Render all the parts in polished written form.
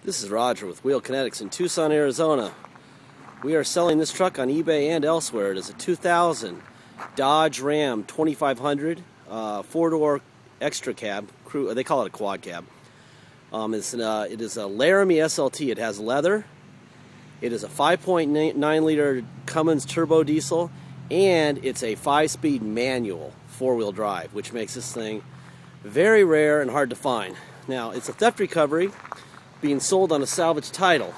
This is Roger with Wheel Kinetics in Tucson, Arizona. We are selling this truck on eBay and elsewhere. It is a 2000 Dodge Ram 2500 four-door extra cab. They call it a quad cab. It is a Laramie SLT. It has leather. It is a 5.9 liter Cummins turbo diesel, and it's a 5-speed manual four-wheel drive, which makes this thing very rare and hard to find. Now, it's a theft recovery being sold on a salvage title.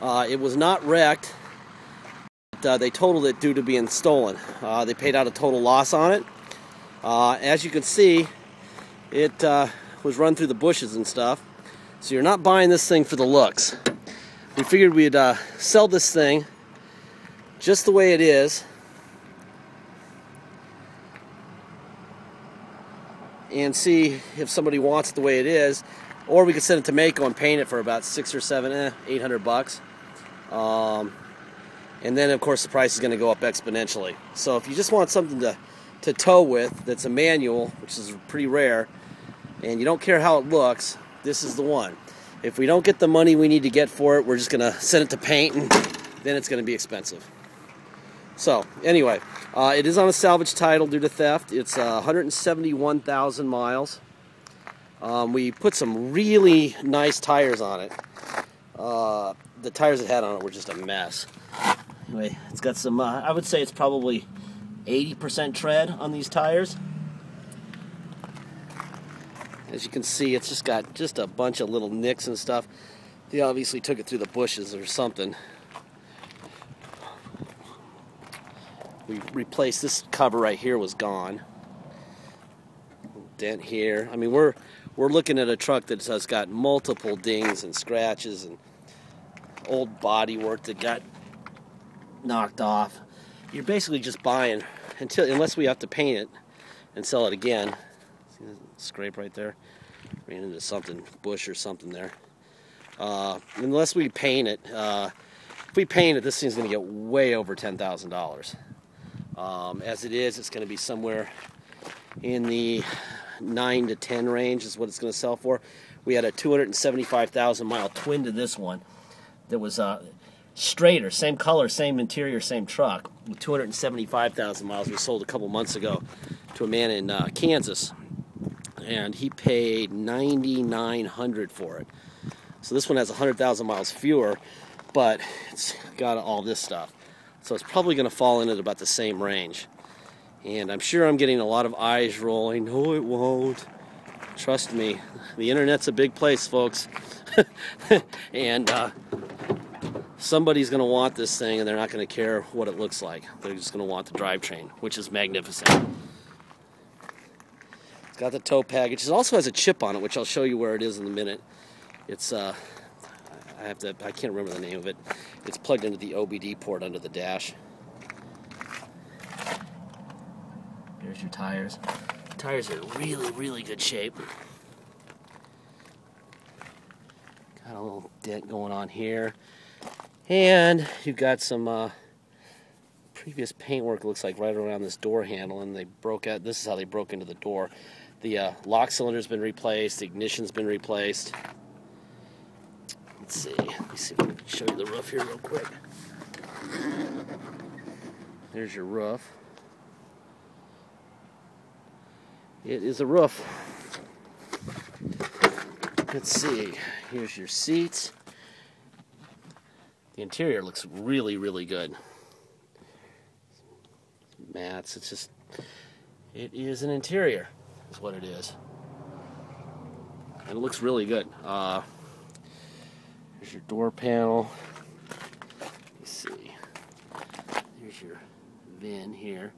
It was not wrecked. They totaled it due to being stolen. They paid out a total loss on it. As you can see, it was run through the bushes and stuff. So you're not buying this thing for the looks. We figured we'd sell this thing just the way it is, and see if somebody wants it the way it is, or we could send it to Mako and paint it for about $600 or $800. And then of course the price is going to go up exponentially. So if you just want something to tow with that's a manual, which is pretty rare, and you don't care how it looks, this is the one. If we don't get the money we need to get for it, we're just going to send it to paint, and then it's going to be expensive. So anyway, it is on a salvage title due to theft. It's 171,000 miles. We put some really nice tires on it. The tires it had on it were just a mess. Anyway, it's got some, I would say it's probably 80% tread on these tires. As you can see, it's just got just a bunch of little nicks and stuff. They obviously took it through the bushes or something. We replaced this cover right here, was gone. Dent here. I mean, we're looking at a truck that has got multiple dings and scratches and old body work that got knocked off. You're basically just buying unless we have to paint it and sell it again. See that scrape right there? Ran into something, bush or something there. Unless we paint it, if we paint it, this thing's going to get way over $10,000. As it is, it's going to be somewhere in the 9 to 10 range is what it's going to sell for. We had a 275,000 mile twin to this one that was straighter, same color, same interior, same truck, with 275,000 miles. We sold a couple months ago to a man in Kansas, and he paid $9,900 for it. So this one has 100,000 miles fewer, but it's got all this stuff. So it's probably going to fall in at about the same range. And I'm sure I'm getting a lot of eyes rolling. No, it won't. Trust me, the internet's a big place, folks. And somebody's going to want this thing, and they're not going to care what it looks like. They're just going to want the drivetrain, which is magnificent. It's got the tow package. It also has a chip on it, which I'll show you where it is in a minute. It's I can't remember the name of it. It's plugged into the OBD port under the dash. Here's your tires. The tires are in really, really good shape. Got a little dent going on here. And you've got some previous paintwork, looks like, right around this door handle, and they broke out. This is how they broke into the door. The lock cylinder's been replaced. The ignition's been replaced. Let's see. Let me see if I can show you the roof here real quick. There's your roof. It is a roof. Let's see. Here's your seats. The interior looks really, really good. Mats. It's just, it is an interior, is what it is. And it looks really good. Here's your door panel. Let me see. Here's your VIN here.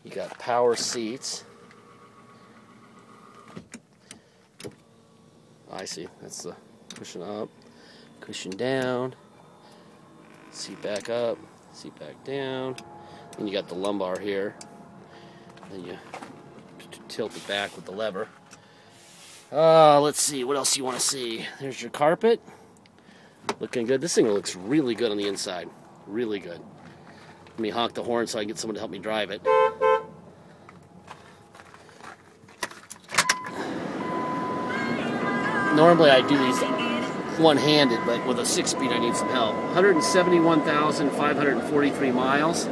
You got power seats. I see. That's the cushion up, cushion down, seat back up, seat back down. Then you got the lumbar here. Then you tilt it back with the lever. Let's see, what else do you want to see? There's your carpet. Looking good. This thing looks really good on the inside. Really good. Let me honk the horn so I can get someone to help me drive it. Normally I do these one-handed, but with a 6-speed I need some help. 171,543 miles.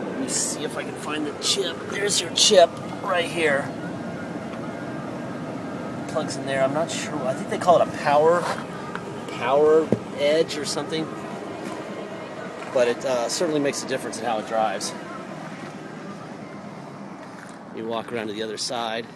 Let me see if I can find the chip. There's your chip right here. Plugs in there. I'm not sure. I think they call it a power edge or something. But it certainly makes a difference in how it drives. You walk around to the other side.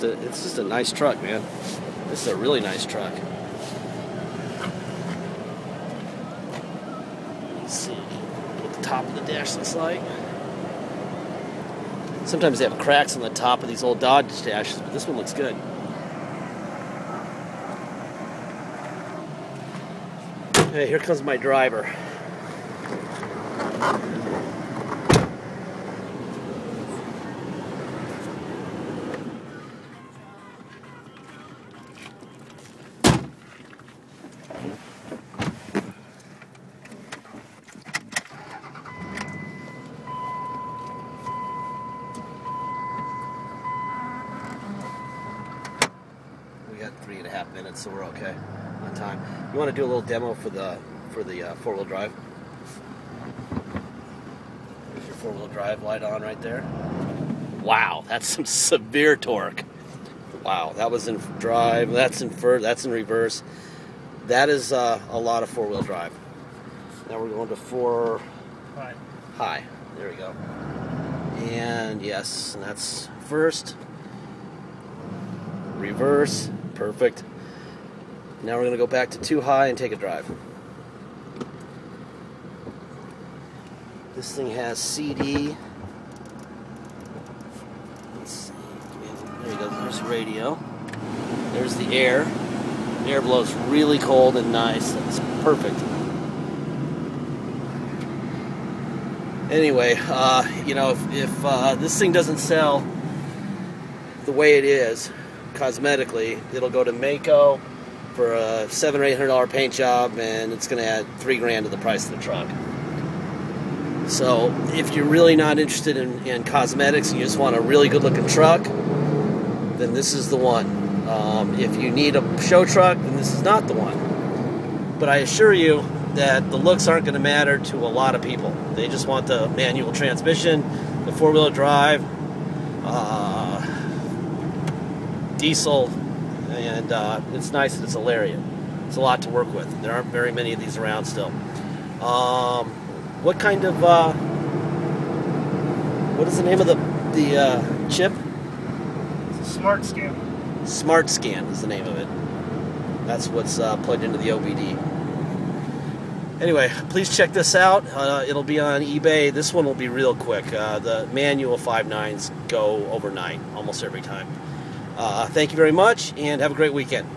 It's just a nice truck, man. This is a really nice truck. Let's see what the top of the dash looks like. Sometimes they have cracks on the top of these old Dodge dashes, but this one looks good. Hey, here comes my driver. We got 3.5 minutes, so we're okay on time. You want to do a little demo for the four-wheel drive? There's your four-wheel drive light on right there. Wow, that's some severe torque. Wow, that was in drive. That's in reverse. That is a lot of four-wheel drive. Now we're going to 4 high. There we go. And yes, and that's first. Reverse. Perfect. Now we're going to go back to 2 high and take a drive. This thing has CD. Let's see. There you go. There's radio. There's the air. The air blows really cold and nice. It's perfect. Anyway, you know, if this thing doesn't sell the way it is, cosmetically, it'll go to Mako for a $700 or $800 paint job, and it's going to add $3 grand to the price of the truck. So if you're really not interested in cosmetics and you just want a really good looking truck, then this is the one. If you need a show truck, then this is not the one. But I assure you that the looks aren't going to matter to a lot of people. They just want the manual transmission, the four-wheel drive, diesel, and it's nice that it's a Lariat. It's a lot to work with. There aren't very many of these around still. What kind of what is the name of the chip? It's a Smart Scan. Smart Scan is the name of it. That's what's plugged into the OBD. Anyway, please check this out. It'll be on eBay. This one will be real quick. The manual 5.9s go overnight almost every time. Thank you very much, and have a great weekend.